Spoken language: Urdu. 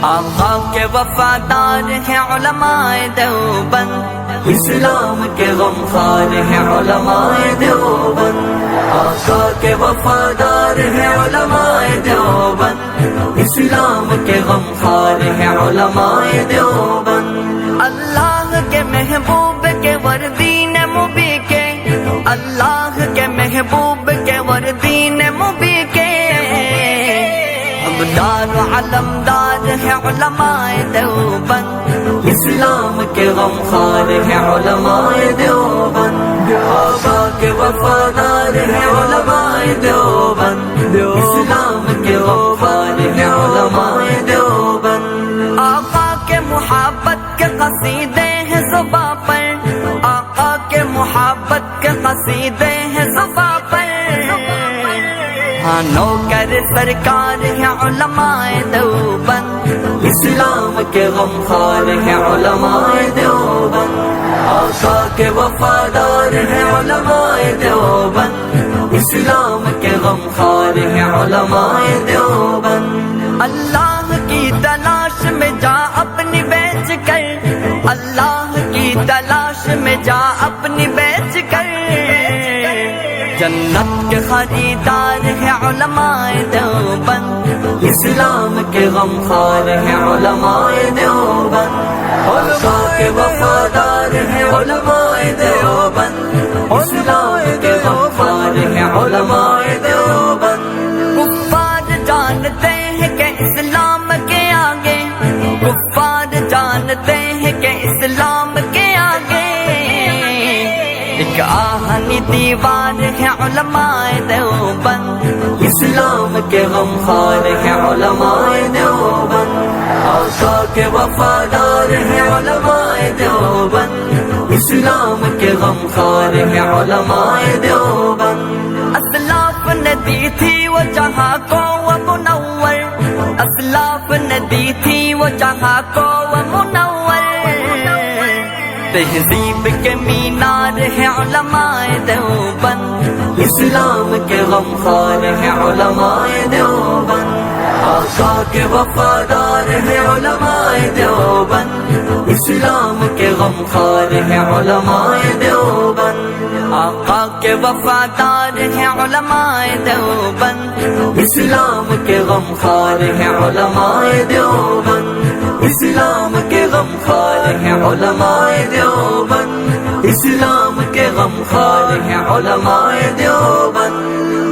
آقا کے وفادار ہیں علماء دیوبند، اسلام کے غمخوار ہیں علماء دیوبند۔ آقا کے وفادار ہیں علماء دیوبند، اسلام کے غمخوار ہیں علماء دیوبند۔ اللہ کے محبوب کے وردین مبی کے، اللہ کے محبوب کے وردین مبی کے، دار علمدار ہے علماء دیوبند، اسلام کے غمخوار ہے علماء دیوبند۔ آقا کے وفادار ہے علماء دیوبند، اسلام کے غمخوار ہے علماء دیوبند۔ آقا کے محبت کے قصیدے ہیں زباں پر، آقا کے محبت کے قصیدے ہیں زباں پر، نوکر سرکار ہے علماء دیوبند، اسلام کے غمخوار ہے علماء دیوبند۔ آقا کے وفادار ہے علماء دیوبند، اسلام کے غمخوار ہے علماء دیوبند۔ اللہ کی تلاش میں جا اپنی بیچ کر، اللہ کی تلاش میں جا اپنی بیچ کر، جنت کے خریدار ہے علماء دیوبند، اسلام کے غمخوار ہے علماء دیوبند۔ آقا کے وفادار ہے علماء دیوبند، اسلام کے غمخوار ہے علماء دیوبند۔ کفار جانتے ہیں کہ اسلام کے آگے، کفار جانتے ہیں کہ اسلام کے آگے ایک آہنی دیوار ہے علماء دیوبند، اسلام کے غمخوار ہے علماء دیوبند۔ آقا کے وفادار ہے علماء دیوبند، اسلام کے غمخوار ہے علماء دیوبند۔ اسلاف نے دی تھی وہ جہاں کو وہ منور، اسلاف نے دی تھی وہ جہاں کو وہ منور، تہذیب کے مینار ہے علماء دیوبند، اسلام کے غمخوار ہے علماء دیوبند۔ آقا کے وفادار ہے علماء دیوبند، اسلام کے غمخوار ہے علماء دیوبند۔ آقا کے وفادار ہے علماء دیوبند، اسلام کے غمخوار ہے علماء دیوبند، اسلام کے غمخوار ہے علماء دیوبند، اسلام کے غمخوار ہے علماء دیوبند۔